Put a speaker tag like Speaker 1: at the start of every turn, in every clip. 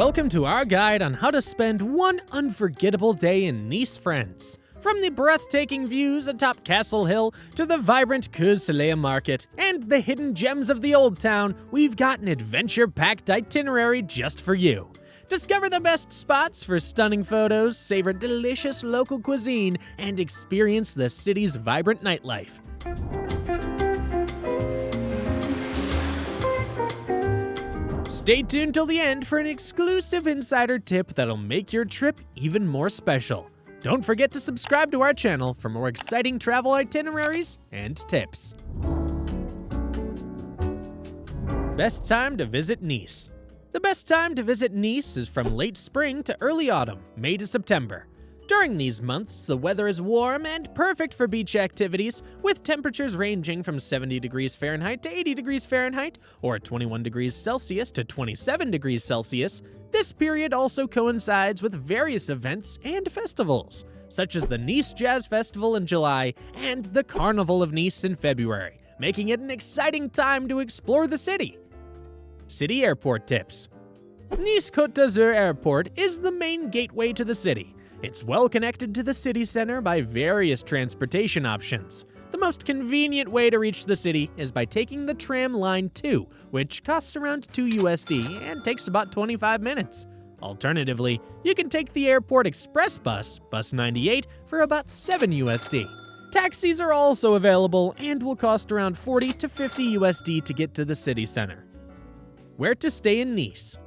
Speaker 1: Welcome to our guide on how to spend one unforgettable day in Nice, France. From the breathtaking views atop Castle Hill to the vibrant Cours market and the hidden gems of the Old Town, we've got an adventure-packed itinerary just for you. Discover the best spots for stunning photos, savor delicious local cuisine, and experience the city's vibrant nightlife. Stay tuned till the end for an exclusive insider tip that'll make your trip even more special. Don't forget to subscribe to our channel for more exciting travel itineraries and tips. Best time to visit Nice. The best time to visit Nice is from late spring to early autumn, May to September. During these months, the weather is warm and perfect for beach activities, with temperatures ranging from 70 degrees Fahrenheit to 80 degrees Fahrenheit, or 21 degrees Celsius to 27 degrees Celsius. This period also coincides with various events and festivals, such as the Nice Jazz Festival in July and the Carnival of Nice in February, making it an exciting time to explore the city. City airport tips. Nice Côte d'Azur Airport is the main gateway to the city. It's well connected to the city center by various transportation options. The most convenient way to reach the city is by taking the tram line 2, which costs around $2 and takes about 25 minutes. Alternatively, you can take the airport express bus, Bus 98, for about $7. Taxis are also available and will cost around $40 to $50 to get to the city center. Where to stay in Nice.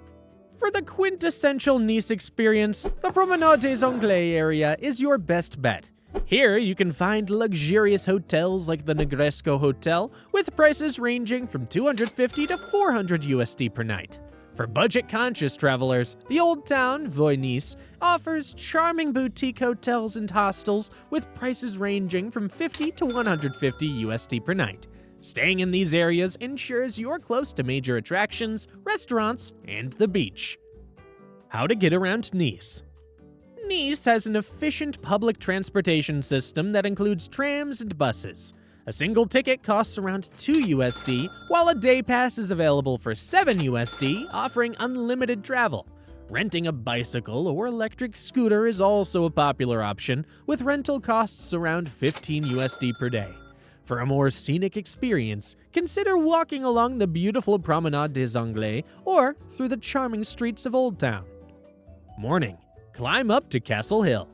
Speaker 1: For the quintessential Nice experience, the Promenade des Anglais area is your best bet. Here, you can find luxurious hotels like the Negresco Hotel, with prices ranging from $250 to $400 per night. For budget-conscious travelers, the Old Town, Voie Nice, offers charming boutique hotels and hostels with prices ranging from $50 to $150 per night. Staying in these areas ensures you're close to major attractions, restaurants, and the beach. How to get around Nice. Nice has an efficient public transportation system that includes trams and buses. A single ticket costs around $2, while a day pass is available for $7, offering unlimited travel. Renting a bicycle or electric scooter is also a popular option, with rental costs around $15 per day. For a more scenic experience, consider walking along the beautiful Promenade des Anglais or through the charming streets of Old Town. Morning. Climb up to Castle Hill.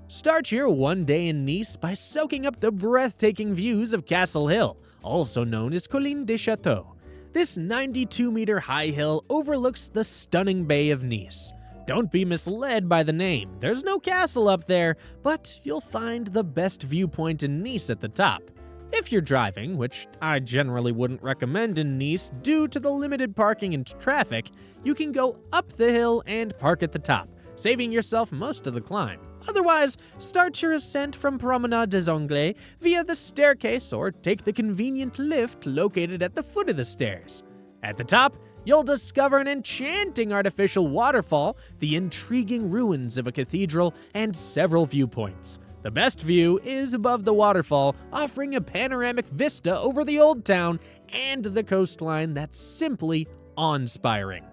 Speaker 1: Start your one day in Nice by soaking up the breathtaking views of Castle Hill, also known as Colline des Châteaux. This 92-meter high hill overlooks the stunning Bay of Nice. Don't be misled by the name. There's no castle up there, but you'll find the best viewpoint in Nice at the top. If you're driving, which I generally wouldn't recommend in Nice due to the limited parking and traffic, you can go up the hill and park at the top, saving yourself most of the climb. Otherwise, start your ascent from Promenade des Anglais via the staircase or take the convenient lift located at the foot of the stairs. At the top, you'll discover an enchanting artificial waterfall, the intriguing ruins of a cathedral, and several viewpoints. The best view is above the waterfall, offering a panoramic vista over the Old Town and the coastline that's simply awe-inspiring.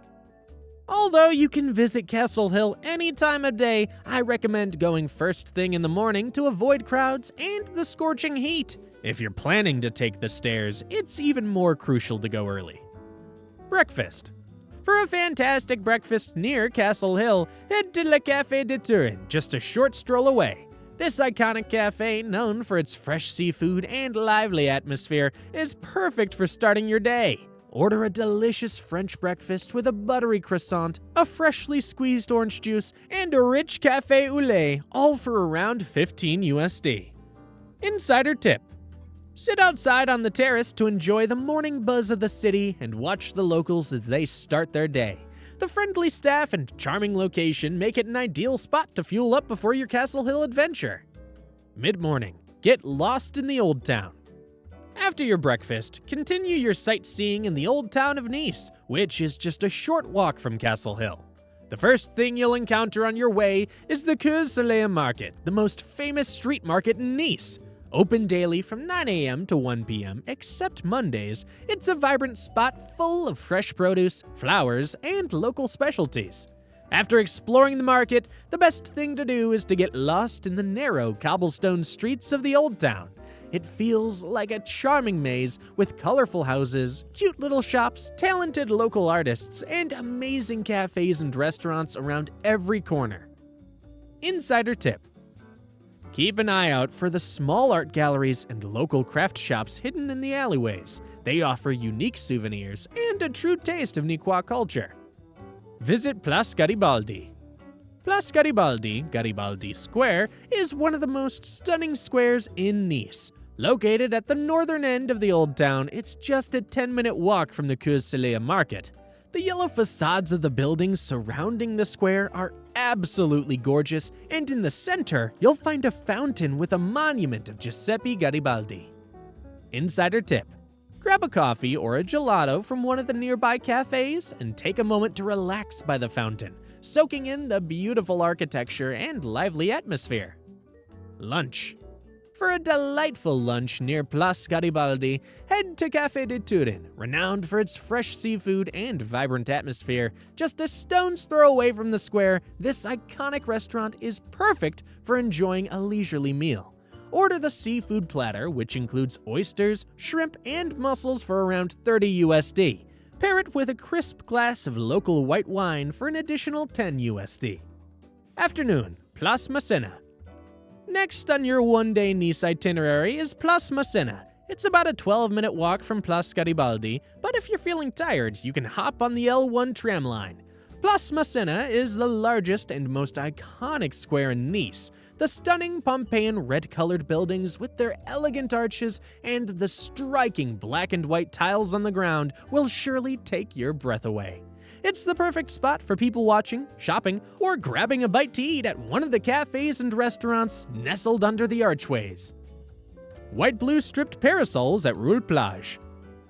Speaker 1: Although you can visit Castle Hill any time of day, I recommend going first thing in the morning to avoid crowds and the scorching heat. If you're planning to take the stairs, it's even more crucial to go early. Breakfast. For a fantastic breakfast near Castle Hill, head to Le Café de Turin, just a short stroll away. This iconic cafe, known for its fresh seafood and lively atmosphere, is perfect for starting your day. Order a delicious French breakfast with a buttery croissant, a freshly squeezed orange juice, and a rich café au lait, all for around $15. Insider tip. Sit outside on the terrace to enjoy the morning buzz of the city and watch the locals as they start their day. The friendly staff and charming location make it an ideal spot to fuel up before your Castle Hill adventure. Mid-morning. Get lost in the Old Town. After your breakfast, continue your sightseeing in the Old Town of Nice, which is just a short walk from Castle Hill. The first thing you'll encounter on your way is the Cours market, the most famous street market in Nice. Open daily from 9 a.m. to 1 p.m., except Mondays, it's a vibrant spot full of fresh produce, flowers, and local specialties. After exploring the market, the best thing to do is to get lost in the narrow cobblestone streets of the Old Town. It feels like a charming maze with colorful houses, cute little shops, talented local artists, and amazing cafes and restaurants around every corner. Insider tip: keep an eye out for the small art galleries and local craft shops hidden in the alleyways. They offer unique souvenirs and a true taste of Niçois culture. Visit Place Garibaldi. Place Garibaldi, Garibaldi Square, is one of the most stunning squares in Nice. Located at the northern end of the Old Town, it's just a 10-minute walk from the Cours-Salé market. The yellow facades of the buildings surrounding the square are absolutely gorgeous, and in the center, you'll find a fountain with a monument of Giuseppe Garibaldi. Insider tip: grab a coffee or a gelato from one of the nearby cafes and take a moment to relax by the fountain, soaking in the beautiful architecture and lively atmosphere. Lunch. For a delightful lunch near Place Garibaldi, head to Café de Turin, renowned for its fresh seafood and vibrant atmosphere. Just a stone's throw away from the square, this iconic restaurant is perfect for enjoying a leisurely meal. Order the seafood platter, which includes oysters, shrimp, and mussels for around $30 USD. Pair it with a crisp glass of local white wine for an additional $10 USD. Afternoon, Place Massena. Next on your one-day Nice itinerary is Place Massena. It's about a 12-minute walk from Place Garibaldi, but if you're feeling tired, you can hop on the L1 tram line. Place Massena is the largest and most iconic square in Nice. The stunning Pompeian red-colored buildings with their elegant arches and the striking black and white tiles on the ground will surely take your breath away. It's the perfect spot for people watching, shopping, or grabbing a bite to eat at one of the cafes and restaurants nestled under the archways. White-blue stripped parasols at Rue Plage.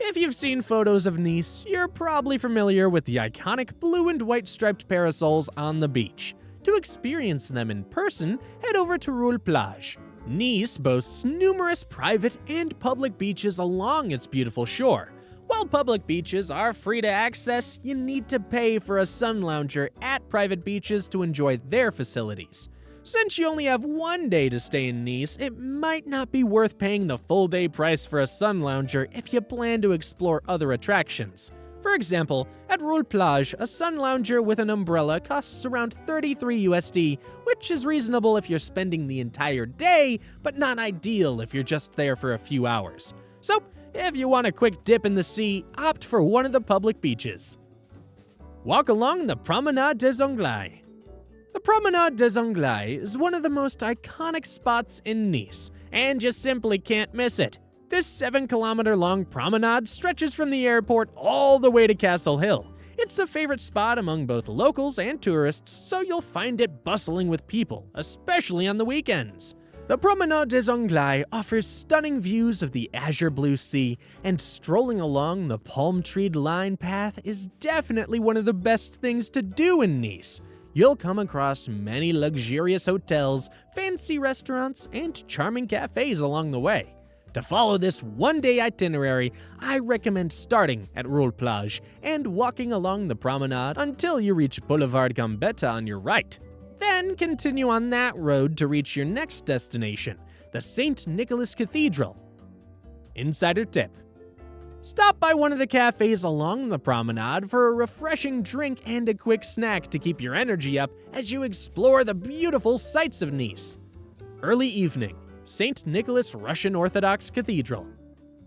Speaker 1: If you've seen photos of Nice, you're probably familiar with the iconic blue and white striped parasols on the beach. To experience them in person, head over to Rue Plage. Nice boasts numerous private and public beaches along its beautiful shore. While public beaches are free to access, you need to pay for a sun lounger at private beaches to enjoy their facilities. Since you only have one day to stay in Nice, it might not be worth paying the full day price for a sun lounger if you plan to explore other attractions. For example, at Rue Plage, a sun lounger with an umbrella costs around $33 USD, which is reasonable if you're spending the entire day, but not ideal if you're just there for a few hours. So, if you want a quick dip in the sea, opt for one of the public beaches. Walk along the Promenade des Anglais. The Promenade des Anglais is one of the most iconic spots in Nice, and you simply can't miss it. This 7-kilometer-long promenade stretches from the airport all the way to Castle Hill. It's a favorite spot among both locals and tourists, so you'll find it bustling with people, especially on the weekends. The Promenade des Anglais offers stunning views of the azure blue sea, and strolling along the palm-treed line path is definitely one of the best things to do in Nice. You'll come across many luxurious hotels, fancy restaurants, and charming cafes along the way. To follow this one-day itinerary, I recommend starting at Rue Plage and walking along the promenade until you reach Boulevard Gambetta on your right. Then continue on that road to reach your next destination, the St. Nicholas Cathedral. Insider tip: stop by one of the cafes along the promenade for a refreshing drink and a quick snack to keep your energy up as you explore the beautiful sights of Nice. Early evening, St. Nicholas Russian Orthodox Cathedral.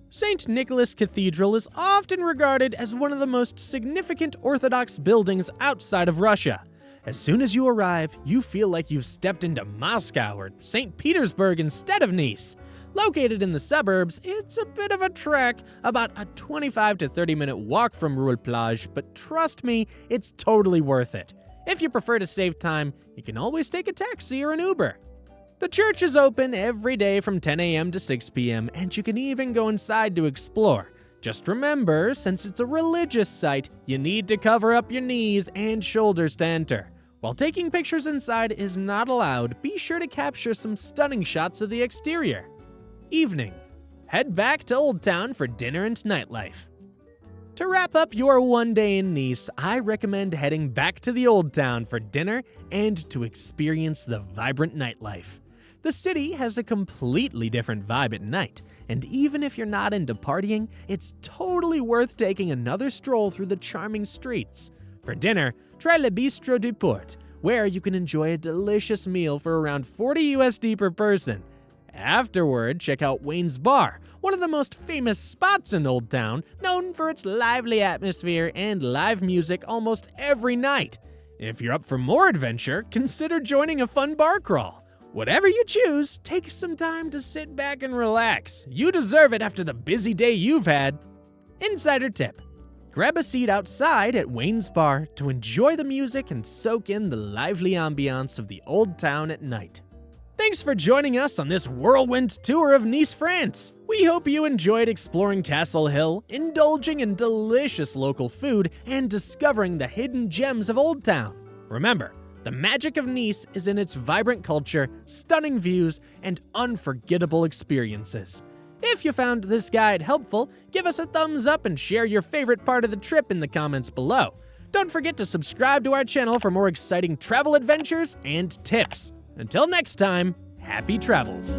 Speaker 1: St. Nicholas Cathedral is often regarded as one of the most significant Orthodox buildings outside of Russia. As soon as you arrive, you feel like you've stepped into Moscow or St. Petersburg instead of Nice. Located in the suburbs, it's a bit of a trek, about a 25 to 30-minute walk from Rue Plage, but trust me, it's totally worth it. If you prefer to save time, you can always take a taxi or an Uber. The church is open every day from 10 a.m. to 6 p.m., and you can even go inside to explore. Just remember, since it's a religious site, you need to cover up your knees and shoulders to enter. While taking pictures inside is not allowed, be sure to capture some stunning shots of the exterior. Evening. Head back to Old Town for dinner and nightlife. To wrap up your one day in Nice, I recommend heading back to the Old Town for dinner and to experience the vibrant nightlife. The city has a completely different vibe at night, and even if you're not into partying, it's totally worth taking another stroll through the charming streets. For dinner, try Le Bistrot du Port, where you can enjoy a delicious meal for around $40 USD per person. Afterward, check out Wayne's Bar, one of the most famous spots in Old Town, known for its lively atmosphere and live music almost every night. If you're up for more adventure, consider joining a fun bar crawl. Whatever you choose, take some time to sit back and relax. You deserve it after the busy day you've had. Insider tip: grab a seat outside at Wayne's Bar to enjoy the music and soak in the lively ambiance of the Old Town at night. Thanks for joining us on this whirlwind tour of Nice, France. We hope you enjoyed exploring Castle Hill, indulging in delicious local food, and discovering the hidden gems of Old Town. Remember, the magic of Nice is in its vibrant culture, stunning views, and unforgettable experiences. If you found this guide helpful, give us a thumbs up and share your favorite part of the trip in the comments below. Don't forget to subscribe to our channel for more exciting travel adventures and tips. Until next time, happy travels!